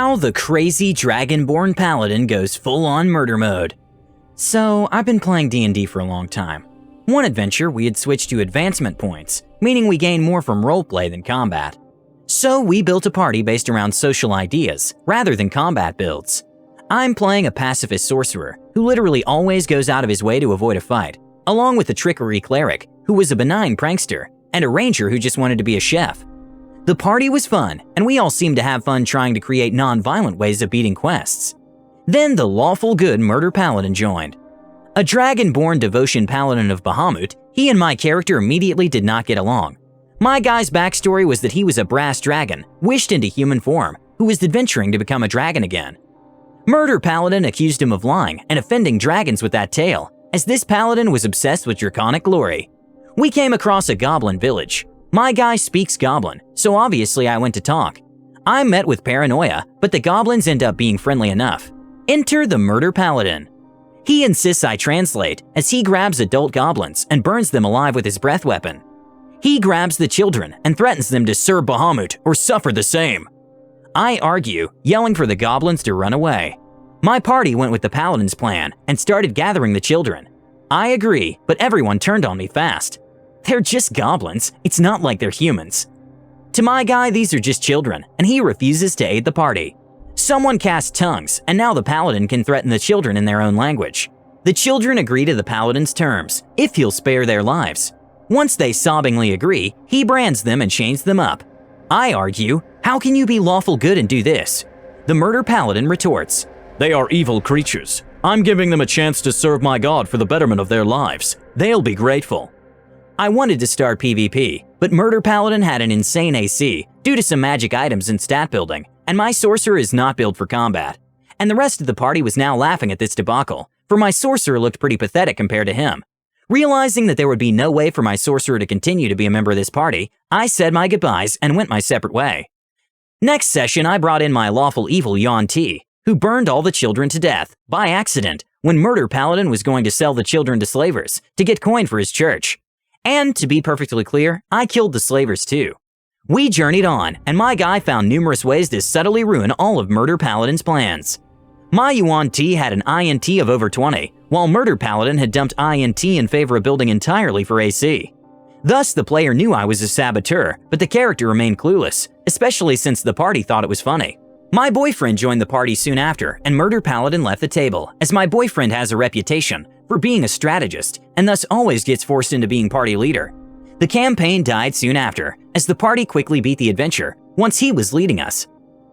Now the crazy Dragonborn Paladin goes full-on murder mode. So, I've been playing D&D for a long time. One adventure, we had switched to advancement points, meaning we gain more from roleplay than combat. So we built a party based around social ideas, rather than combat builds. I'm playing a pacifist sorcerer, who literally always goes out of his way to avoid a fight, along with a trickery cleric, who was a benign prankster, and a ranger who just wanted to be a chef. The party was fun, and we all seemed to have fun trying to create non-violent ways of beating quests. Then the lawful good murder paladin joined. A dragon-born devotion paladin of Bahamut, he and my character immediately did not get along. My guy's backstory was that he was a brass dragon, wished into human form, who was adventuring to become a dragon again. Murder Paladin accused him of lying and offending dragons with that tale, as this paladin was obsessed with draconic glory. We came across a goblin village. My guy speaks goblin, so obviously I went to talk. I met with paranoia, but the goblins end up being friendly enough. Enter the Murder Paladin. He insists I translate, as he grabs adult goblins and burns them alive with his breath weapon. He grabs the children and threatens them to serve Bahamut or suffer the same. I argue, yelling for the goblins to run away. My party went with the paladin's plan and started gathering the children. I agree, but everyone turned on me fast. They're just goblins, it's not like they're humans. To my guy, these are just children, and he refuses to aid the party. Someone casts tongues, and now the paladin can threaten the children in their own language. The children agree to the paladin's terms, if he'll spare their lives. Once they sobbingly agree, he brands them and chains them up. I argue, how can you be lawful good and do this? The murder paladin retorts, they are evil creatures. I'm giving them a chance to serve my god for the betterment of their lives. They'll be grateful. I wanted to start PvP, but Murder Paladin had an insane AC due to some magic items and stat building, and my sorcerer is not built for combat. And the rest of the party was now laughing at this debacle, for my sorcerer looked pretty pathetic compared to him. Realizing that there would be no way for my sorcerer to continue to be a member of this party, I said my goodbyes and went my separate way. Next session, I brought in my lawful evil Yuan Ti, who burned all the children to death, by accident, when Murder Paladin was going to sell the children to slavers to get coin for his church. And to be perfectly clear, I killed the slavers too. We journeyed on, and my guy found numerous ways to subtly ruin all of Murder Paladin's plans. My Yuan Ti had an INT of over 20, while Murder Paladin had dumped INT in favor of building entirely for AC. Thus, the player knew I was a saboteur, but the character remained clueless, especially since the party thought it was funny. My boyfriend joined the party soon after, and Murder Paladin left the table, as my boyfriend has a reputation for being a strategist, and thus always gets forced into being party leader. The campaign died soon after, as the party quickly beat the adventure, once he was leading us.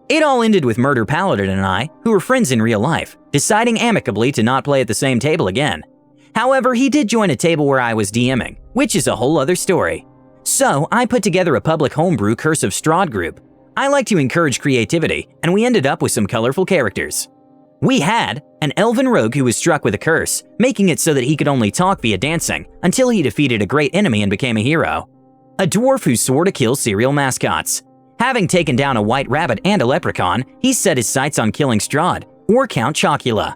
It all ended with Murder Paladin and I, who were friends in real life, deciding amicably to not play at the same table again. However, he did join a table where I was DMing, which is a whole other story. So, I put together a public homebrew Curse of Strahd group. I like to encourage creativity, and we ended up with some colorful characters. We had an elven rogue who was struck with a curse, making it so that he could only talk via dancing until he defeated a great enemy and became a hero. A dwarf who swore to kill serial mascots. Having taken down a white rabbit and a leprechaun, he set his sights on killing Strahd, or Count Chocula.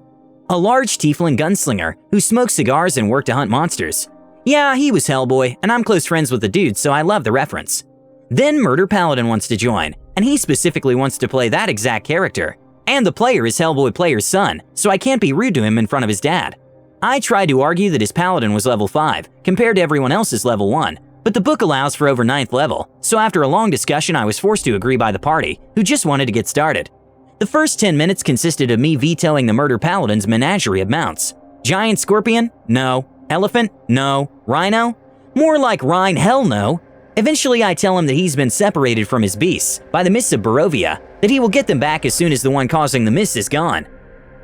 A large tiefling gunslinger who smoked cigars and worked to hunt monsters. Yeah, he was Hellboy, and I'm close friends with the dude, so I love the reference. Then Murder Paladin wants to join, and he specifically wants to play that exact character. And the player is Hellboy player's son, so I can't be rude to him in front of his dad. I tried to argue that his paladin was level 5, compared to everyone else's level 1, but the book allows for over 9th level, so after a long discussion I was forced to agree by the party, who just wanted to get started. The first 10 minutes consisted of me vetoing the Murder Paladin's menagerie of mounts. Giant scorpion? No. Elephant? No. Rhino? More like Rhine hell no. Eventually I tell him that he's been separated from his beasts by the mists of Barovia, that he will get them back as soon as the one causing the mist is gone.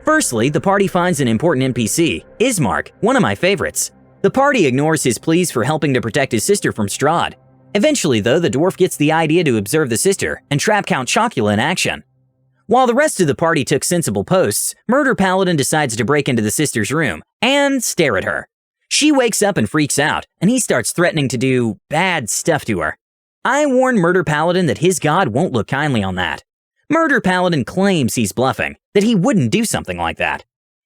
Firstly, the party finds an important NPC, Ismark, one of my favorites. The party ignores his pleas for helping to protect his sister from Strahd. Eventually though, the dwarf gets the idea to observe the sister and trap Count Chocula in action. While the rest of the party took sensible posts, Murder Paladin decides to break into the sister's room and stare at her. She wakes up and freaks out, and he starts threatening to do bad stuff to her. I warn Murder Paladin that his god won't look kindly on that. Murder Paladin claims he's bluffing, that he wouldn't do something like that.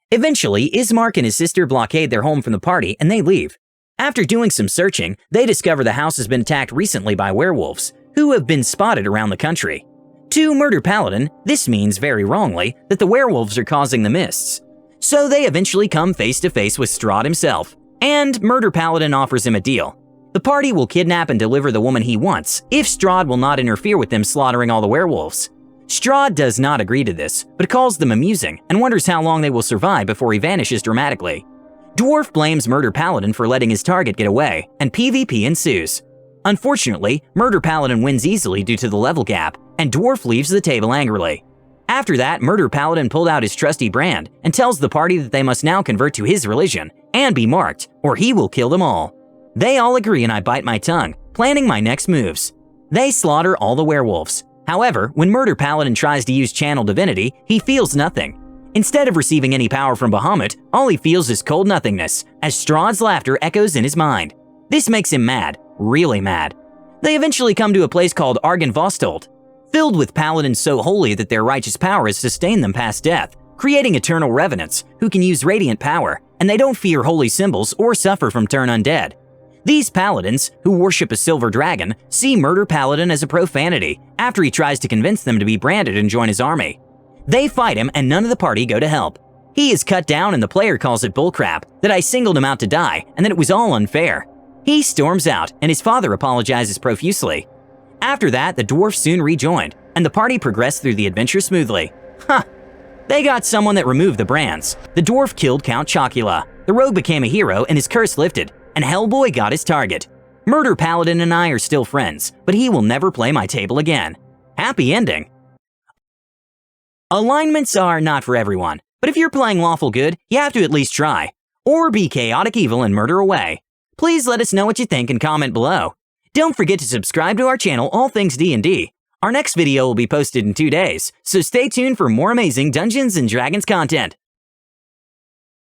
Eventually, Ismark and his sister blockade their home from the party and they leave. After doing some searching, they discover the house has been attacked recently by werewolves, who have been spotted around the country. To Murder Paladin, this means very wrongly that the werewolves are causing the mists. So they eventually come face to face with Strahd himself, and Murder Paladin offers him a deal. The party will kidnap and deliver the woman he wants if Strahd will not interfere with them slaughtering all the werewolves. Strahd does not agree to this, but calls them amusing and wonders how long they will survive before he vanishes dramatically. Dwarf blames Murder Paladin for letting his target get away, and PvP ensues. Unfortunately, Murder Paladin wins easily due to the level gap, and Dwarf leaves the table angrily. After that, Murder Paladin pulled out his trusty brand and tells the party that they must now convert to his religion and be marked, or he will kill them all. They all agree and I bite my tongue, planning my next moves. They slaughter all the werewolves. However, when Murder Paladin tries to use Channel Divinity, he feels nothing. Instead of receiving any power from Bahamut, all he feels is cold nothingness, as Strahd's laughter echoes in his mind. This makes him mad, really mad. They eventually come to a place called Argynvostold, filled with paladins so holy that their righteous power has sustained them past death, creating eternal revenants who can use radiant power, and they don't fear holy symbols or suffer from turn undead. These paladins, who worship a silver dragon, see Murder Paladin as a profanity after he tries to convince them to be branded and join his army. They fight him and none of the party go to help. He is cut down and the player calls it bullcrap, that I singled him out to die and that it was all unfair. He storms out and his father apologizes profusely. After that, the dwarfs soon rejoined and the party progressed through the adventure smoothly. They got someone that removed the brands. The dwarf killed Count Chocula, the rogue became a hero and his curse lifted, and Hellboy got his target. Murder Paladin and I are still friends, but he will never play my table again. Happy ending. Alignments are not for everyone, but if you're playing Lawful good, you have to at least try. Or be chaotic evil and murder away. Please let us know what you think and comment below. Don't forget to subscribe to our channel All Things D&D. Our next video will be posted in 2 days, so stay tuned for more amazing Dungeons & Dragons content.